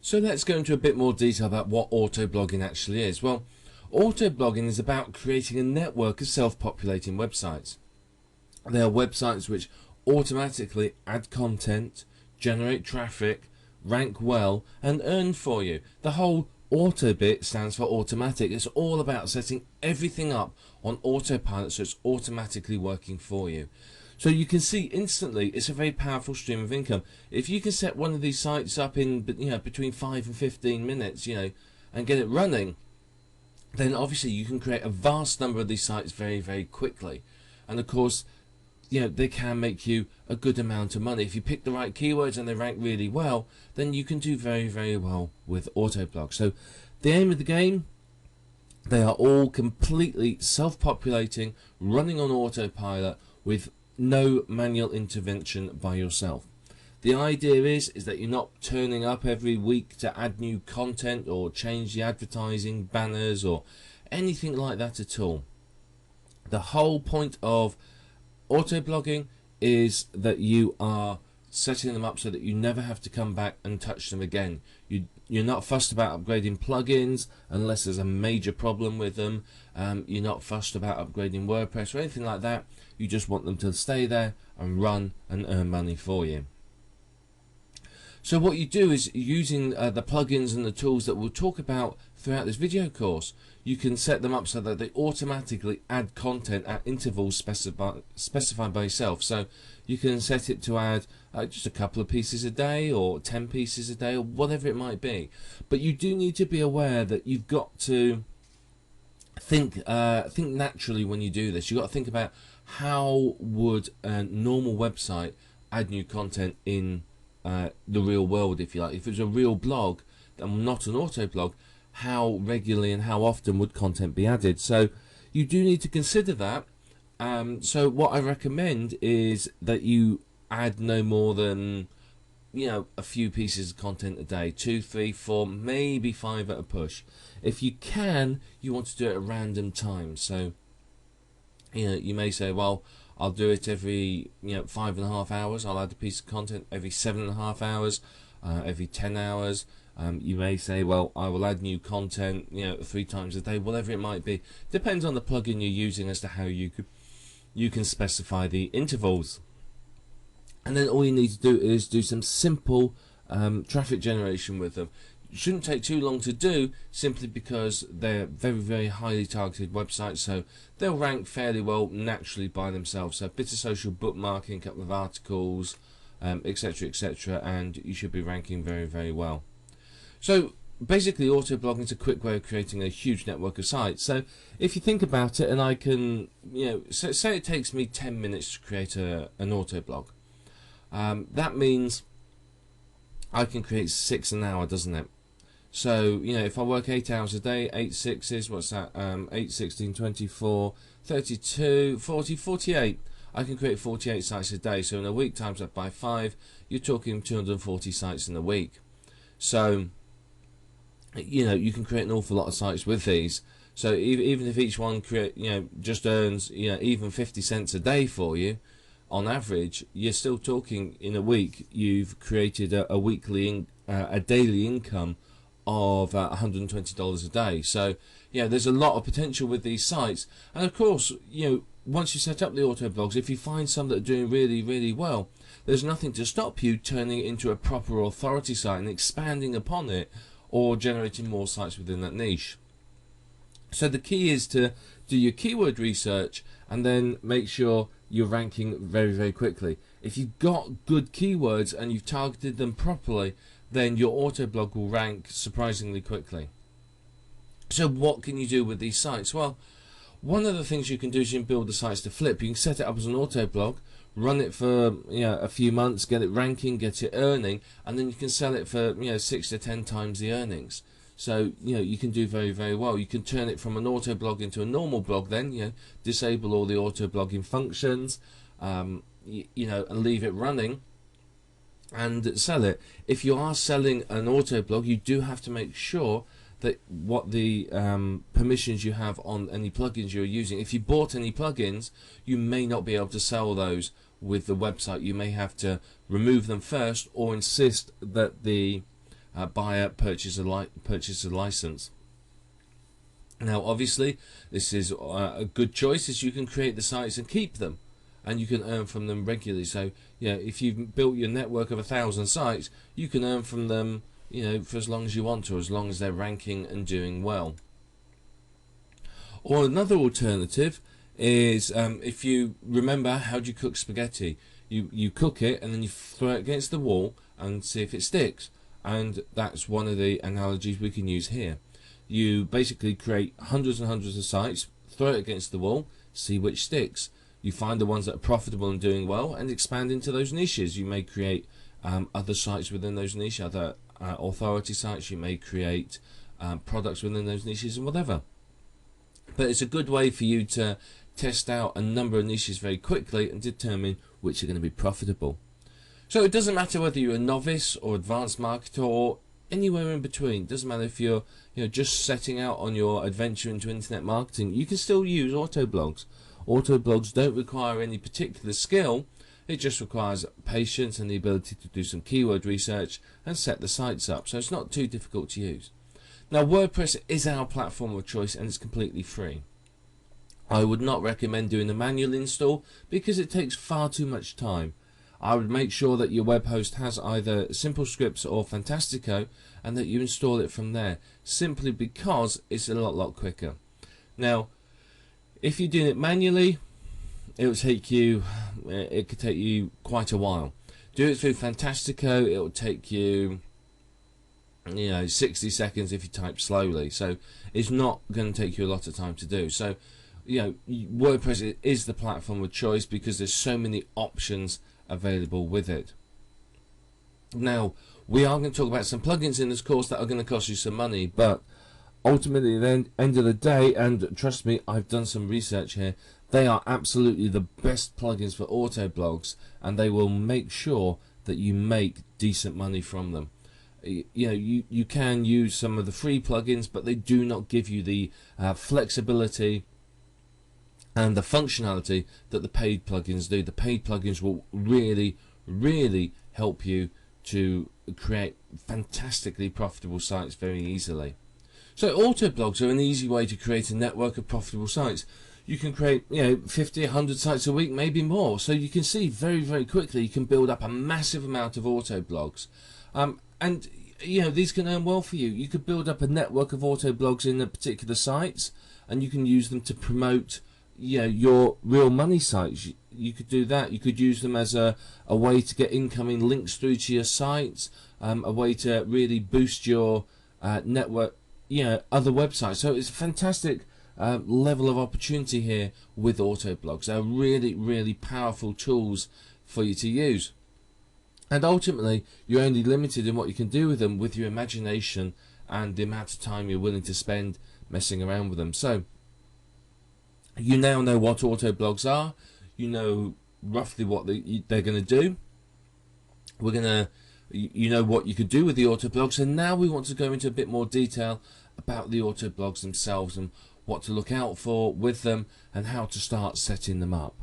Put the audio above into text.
So let's go into a bit more detail about what auto-blogging actually is. Well, auto-blogging is about creating a network of self-populating websites. They are websites which automatically add content, generate traffic, rank well, and earn for you. The whole auto bit stands for automatic. It's all about setting everything up on autopilot so it's automatically working for you. So you can see instantly it's a very powerful stream of income. If you can set one of these sites up in between 5 and 15 minutes, and get it running, then obviously you can create a vast number of these sites very, very quickly. And of course, they can make you a good amount of money. If you pick the right keywords and they rank really well, then you can do very, very well with autoblog. So the aim of the game, they are all completely self-populating, running on autopilot with no manual intervention by yourself. The idea is that you're not turning up every week to add new content or change the advertising banners or anything like that at all. The whole point of auto-blogging is that you are setting them up so that you never have to come back and touch them again. You're not fussed about upgrading plugins unless there's a major problem with them. You're not fussed about upgrading WordPress or anything like that. You just want them to stay there and run and earn money for you. So what you do is, using the plugins and the tools that we'll talk about throughout this video course, you can set them up so that they automatically add content at intervals specified by yourself. So you can set it to add just a couple of pieces a day or 10 pieces a day or whatever it might be. But you do need to be aware that you've got to think naturally when you do this. You've got to think about how would a normal website add new content in the real world, if you like. If it was a real blog and not an auto blog, how regularly and how often would content be added? So you do need to consider that. So what I recommend is that you add no more than a few pieces of content a day, 2, 3, 4, maybe 5 at a push. If you can, you want to do it at random times. So you may say, well, I'll do it every 5.5 hours. I'll add a piece of content every 7.5 hours, every 10 hours. You may say, well, I will add new content 3 times a day, whatever it might be. Depends on the plugin you're using as to how you can specify the intervals. And then all you need to do is do some simple traffic generation with them. It shouldn't take too long to do, simply because they're very, very highly targeted websites, so they'll rank fairly well naturally by themselves. So a bit of social bookmarking, a couple of articles, etc, etc, and you should be ranking very, very well. So basically, auto-blogging is a quick way of creating a huge network of sites. So if you think about it, and I can, say it takes me 10 minutes to create an auto-blog. That means I can create 6 an hour, doesn't it? So, if I work 8 hours a day, 8 6s, what's that? 8, 16, 24, 32, 40, 48. I can create 48 sites a day. So in a week, times that by 5, you're talking 240 sites in a week. So, you can create an awful lot of sites with these. So even if each one just earns even 50 cents a day for you, on average, you're still talking in a week you've created a daily income of $120 a day. So there's a lot of potential with these sites. And of course, once you set up the auto blogs, if you find some that are doing really, really well, there's nothing to stop you turning it into a proper authority site and expanding upon it, or generating more sites within that niche. So the key is to do your keyword research and then make sure you're ranking very, very quickly. If you've got good keywords and you've targeted them properly, then your auto blog will rank surprisingly quickly. So what can you do with these sites? Well, one of the things you can do is you can build the sites to flip. You can set it up as an auto blog, run it for a few months, get it ranking, get it earning, and then you can sell it for 6 to 10 times the earnings. So you can do very, very well. You can turn it from an auto blog into a normal blog, then disable all the auto blogging functions, and leave it running and sell it. If you are selling an auto blog, you do have to make sure that what the permissions you have on any plugins you're using. If you bought any plugins, you may not be able to sell those with the website. You may have to remove them first, or insist that the buyer purchase a license. Now obviously this is a good choice, as you can create the sites and keep them, and you can earn from them regularly. So if you've built your network of 1,000 sites, you can earn from them for as long as you want to, as long as they're ranking and doing well. Or another alternative is, if you remember, how do you cook spaghetti? You cook it and then you throw it against the wall and see if it sticks. And that's one of the analogies we can use here. You basically create hundreds and hundreds of sites, throw it against the wall, see which sticks. You find the ones that are profitable and doing well and expand into those niches. You may create other sites within those niches, other authority sites. You may create products within those niches and whatever. But it's a good way for you to test out a number of niches very quickly and determine which are going to be profitable. So it doesn't matter whether you're a novice or advanced marketer or anywhere in between. It doesn't matter if you're just setting out on your adventure into internet marketing. You can still use autoblogs. Autoblogs don't require any particular skill. It just requires patience and the ability to do some keyword research and set the sites up. So it's not too difficult to use. Now WordPress is our platform of choice and it's completely free. I would not recommend doing a manual install because it takes far too much time. I would make sure that your web host has either Simple Scripts or Fantastico and that you install it from there, simply because it's a lot quicker. Now if you're doing it manually, it could take you quite a while. Do it through Fantastico, it will take you 60 seconds if you type slowly, so it's not going to take you a lot of time to do. So WordPress is the platform of choice because there's so many options available with it. Now we are going to talk about some plugins in this course that are going to cost you some money, but ultimately at the end of the day, and trust me, I've done some research here, they are absolutely the best plugins for autoblogs, and they will make sure that you make decent money from them. You can use some of the free plugins, but they do not give you the flexibility and the functionality that the paid plugins do. The paid plugins will really help you to create fantastically profitable sites very easily. So autoblogs are an easy way to create a network of profitable sites. You can create 50, 100 sites a week, maybe more. So you can see very quickly you can build up a massive amount of autoblogs. And these can earn well for you. You could build up a network of autoblogs in the particular sites, and you can use them to promote your real money sites. You could do that. You could use them as a way to get incoming links through to your sites, a way to really boost your network, other websites. So it's a fantastic level of opportunity here with autoblogs. They're really powerful tools for you to use. And ultimately, you're only limited in what you can do with them with your imagination and the amount of time you're willing to spend messing around with them. So you now know what autoblogs are. You know roughly what they're going to do. You know what you could do with the autoblogs, and now we want to go into a bit more detail about the autoblogs themselves and what to look out for with them and how to start setting them up.